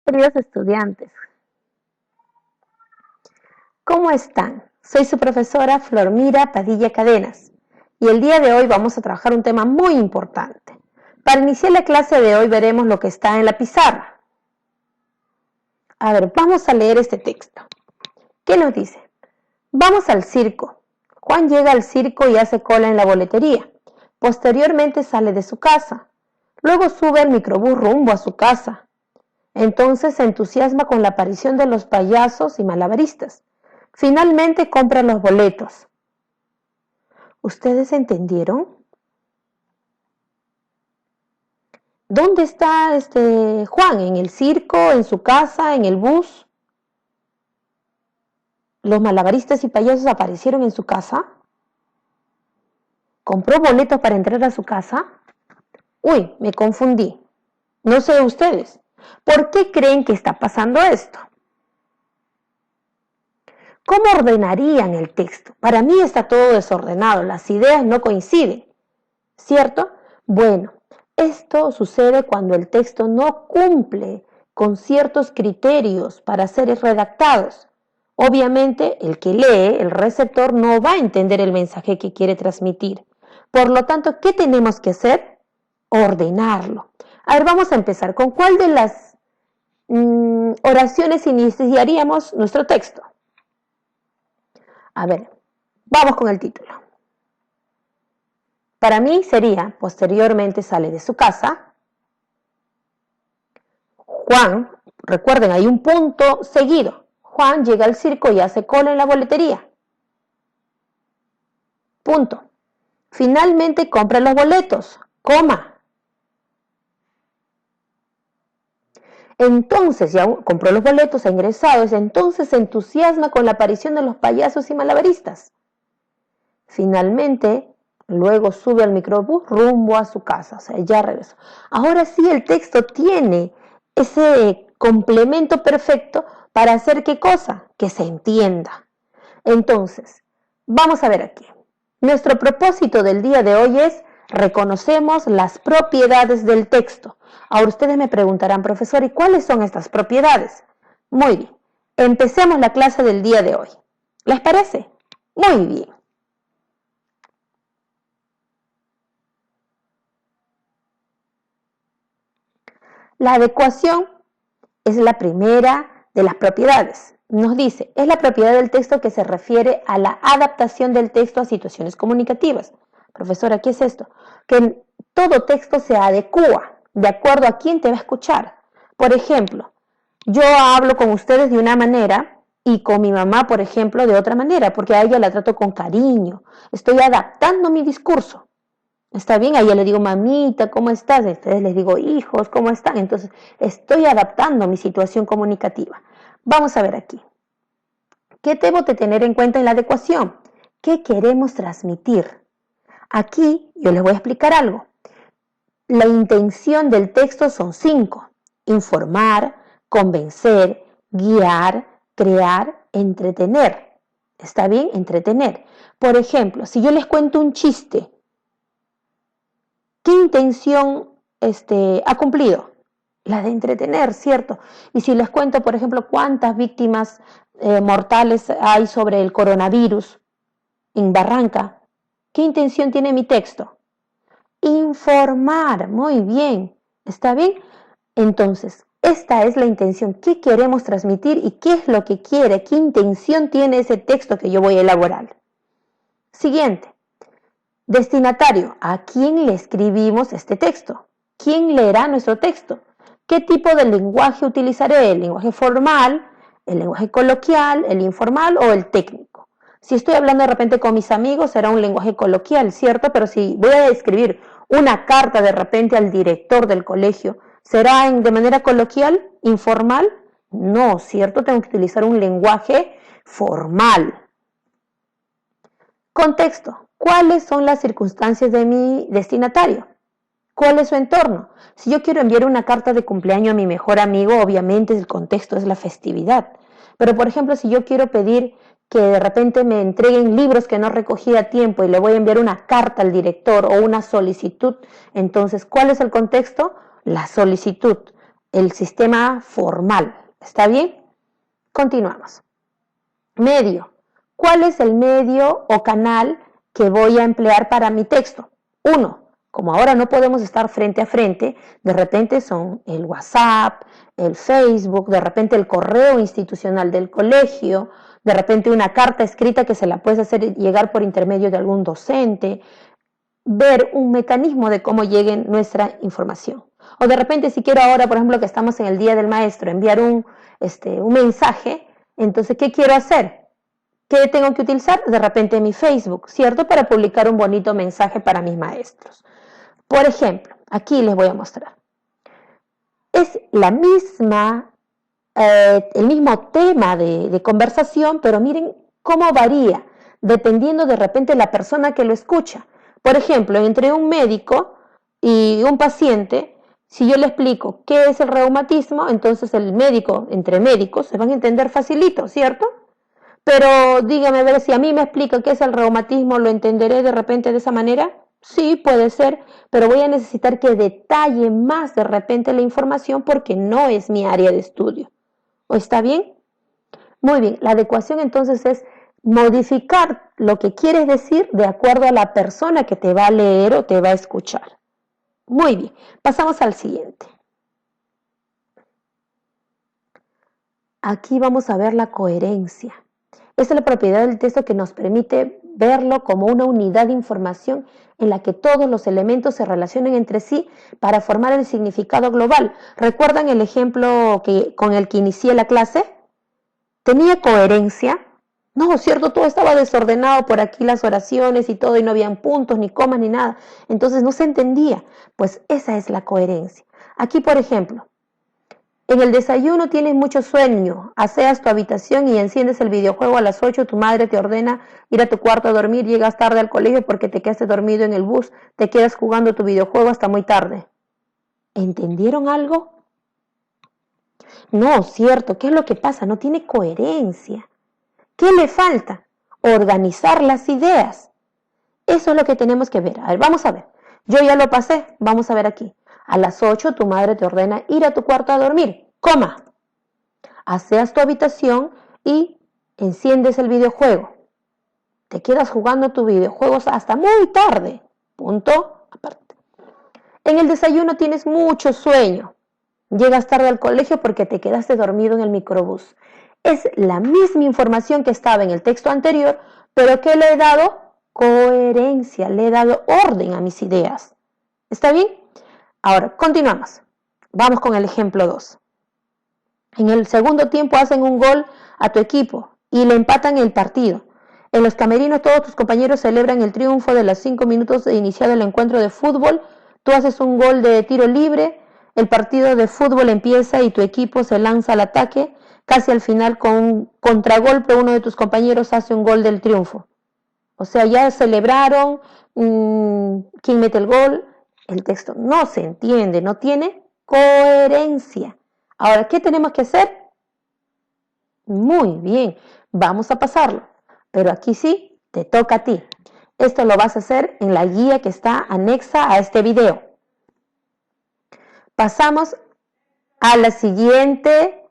Queridos estudiantes, ¿cómo están? Soy su profesora Flormira Padilla Cadenas y el día de hoy vamos a trabajar un tema muy importante. Para iniciar la clase de hoy veremos lo que está en la pizarra. A ver, vamos a leer este texto. ¿Qué nos dice? Vamos al circo. Juan llega al circo y hace cola en la boletería. Posteriormente sale de su casa. Luego sube al microbús rumbo a su casa. Entonces se entusiasma con la aparición de los payasos y malabaristas. Finalmente compra los boletos. ¿Ustedes entendieron? ¿Dónde está Juan? ¿En el circo? ¿En su casa? ¿En el bus? ¿Los malabaristas y payasos aparecieron en su casa? ¿Compró boletos para entrar a su casa? Uy, me confundí. No sé ustedes. ¿Por qué creen que está pasando esto? ¿Cómo ordenarían el texto? Para mí está todo desordenado, las ideas no coinciden, ¿cierto? Bueno, esto sucede cuando el texto no cumple con ciertos criterios para ser redactados. Obviamente, el que lee, el receptor, no va a entender el mensaje que quiere transmitir. Por lo tanto, ¿qué tenemos que hacer? Ordenarlo. A ver, vamos a empezar. ¿Con cuál de las oraciones iniciaríamos nuestro texto? A ver, vamos con el título. Para mí sería, posteriormente sale de su casa. Juan, recuerden, hay un punto seguido. Juan llega al circo y hace cola en la boletería. Punto. Finalmente compra los boletos, coma. Entonces, ya compró los boletos, ha ingresado, entonces se entusiasma con la aparición de los payasos y malabaristas. Finalmente, luego sube al microbús rumbo a su casa, o sea, ya regresó. Ahora sí el texto tiene ese complemento perfecto para hacer ¿qué cosa? Que se entienda. Entonces, vamos a ver aquí. Nuestro propósito del día de hoy es reconocemos las propiedades del texto. Ahora ustedes me preguntarán, profesor, ¿y cuáles son estas propiedades? Muy bien, empecemos la clase del día de hoy. ¿Les parece? Muy bien. La adecuación es la primera de las propiedades. Nos dice, es la propiedad del texto que se refiere a la adaptación del texto a situaciones comunicativas. Profesora, ¿qué es esto? Que todo texto se adecua de acuerdo a quién te va a escuchar. Por ejemplo, yo hablo con ustedes de una manera y con mi mamá, por ejemplo, de otra manera, porque a ella la trato con cariño. Estoy adaptando mi discurso. ¿Está bien? A ella le digo, mamita, ¿cómo estás? A ustedes les digo, hijos, ¿cómo están? Entonces, estoy adaptando mi situación comunicativa. Vamos a ver aquí. ¿Qué debo de tener en cuenta en la adecuación? ¿Qué queremos transmitir? Aquí yo les voy a explicar algo. La intención del texto son 5. Informar, convencer, guiar, crear, entretener. ¿Está bien? Entretener. Por ejemplo, si yo les cuento un chiste, ¿qué intención ha cumplido? La de entretener, ¿cierto? Y si les cuento, por ejemplo, cuántas víctimas mortales hay sobre el coronavirus en Barranca, ¿qué intención tiene mi texto? Informar, muy bien, ¿está bien? Entonces, esta es la intención, ¿qué queremos transmitir y qué es lo que quiere? ¿Qué intención tiene ese texto que yo voy a elaborar? Siguiente, destinatario, ¿a quién le escribimos este texto? ¿Quién leerá nuestro texto? ¿Qué tipo de lenguaje utilizaré? ¿El lenguaje formal, el lenguaje coloquial, el informal o el técnico? Si estoy hablando de repente con mis amigos, será un lenguaje coloquial, ¿cierto? Pero si voy a escribir una carta de repente al director del colegio, ¿será de manera coloquial, informal? No, ¿cierto? Tengo que utilizar un lenguaje formal. Contexto. ¿Cuáles son las circunstancias de mi destinatario? ¿Cuál es su entorno? Si yo quiero enviar una carta de cumpleaños a mi mejor amigo, obviamente el contexto es la festividad. Pero, por ejemplo, si yo quiero pedir que de repente me entreguen libros que no recogí a tiempo y le voy a enviar una carta al director o una solicitud, entonces, ¿cuál es el contexto? La solicitud. el sistema formal. ¿Está bien? Continuamos. Medio. ¿Cuál es el medio o canal que voy a emplear para mi texto? 1. Como ahora no podemos estar frente a frente, de repente son el WhatsApp, el Facebook, de repente el correo institucional del colegio, de repente una carta escrita que se la puedes hacer llegar por intermedio de algún docente, ver un mecanismo de cómo llegue nuestra información. O de repente si quiero ahora, por ejemplo, que estamos en el Día del Maestro, enviar un mensaje, entonces, ¿qué quiero hacer? ¿Qué tengo que utilizar? De repente mi Facebook, ¿cierto? Para publicar un bonito mensaje para mis maestros. Por ejemplo, aquí les voy a mostrar. Es la misma, el mismo tema de conversación, pero miren cómo varía, dependiendo de repente la persona que lo escucha. Por ejemplo, entre un médico y un paciente, si yo le explico qué es el reumatismo, entonces el médico, entre médicos, se van a entender facilito, ¿cierto? Pero dígame, a ver, si a mí me explica qué es el reumatismo, ¿lo entenderé de repente de esa manera? Sí, puede ser, pero voy a necesitar que detalle más de repente la información porque no es mi área de estudio. ¿O está bien? Muy bien, la adecuación entonces es modificar lo que quieres decir de acuerdo a la persona que te va a leer o te va a escuchar. Muy bien, pasamos al siguiente. Aquí vamos a ver la coherencia. Esta es la propiedad del texto que nos permite verlo como una unidad de información en la que todos los elementos se relacionan entre sí para formar el significado global. ¿Recuerdan el ejemplo con el que inicié la clase? ¿Tenía coherencia? No, ¿cierto? Todo estaba desordenado por aquí, las oraciones y todo, y no habían puntos, ni comas, ni nada. Entonces no se entendía. Pues esa es la coherencia. Aquí, por ejemplo, en el desayuno tienes mucho sueño, aseas tu habitación y enciendes el videojuego a las 8, tu madre te ordena ir a tu cuarto a dormir, llegas tarde al colegio porque te quedaste dormido en el bus, te quedas jugando tu videojuego hasta muy tarde. ¿Entendieron algo? No, cierto, ¿qué es lo que pasa? No tiene coherencia. ¿Qué le falta? Organizar las ideas. Eso es lo que tenemos que ver. A ver, vamos a ver. Yo ya lo pasé, vamos a ver aquí. A las 8 tu madre te ordena ir a tu cuarto a dormir, coma. Aseas tu habitación y enciendes el videojuego. Te quedas jugando tus videojuegos hasta muy tarde, punto aparte. En el desayuno tienes mucho sueño. Llegas tarde al colegio porque te quedaste dormido en el microbús. Es la misma información que estaba en el texto anterior, pero ¿qué le he dado? Coherencia, le he dado orden a mis ideas. ¿Está bien? Ahora, continuamos. Vamos con el ejemplo 2. En el segundo tiempo hacen un gol a tu equipo y le empatan el partido. En los camerinos todos tus compañeros celebran el triunfo de los 5 minutos de iniciado el encuentro de fútbol. Tú haces un gol de tiro libre, el partido de fútbol empieza y tu equipo se lanza al ataque. Casi al final, con un contragolpe, uno de tus compañeros hace un gol del triunfo. O sea, ya celebraron, ¿quién mete el gol? El texto no se entiende, no tiene coherencia. Ahora, ¿qué tenemos que hacer? Muy bien, vamos a pasarlo. Pero aquí sí, te toca a ti. Esto lo vas a hacer en la guía que está anexa a este video. Pasamos a la siguiente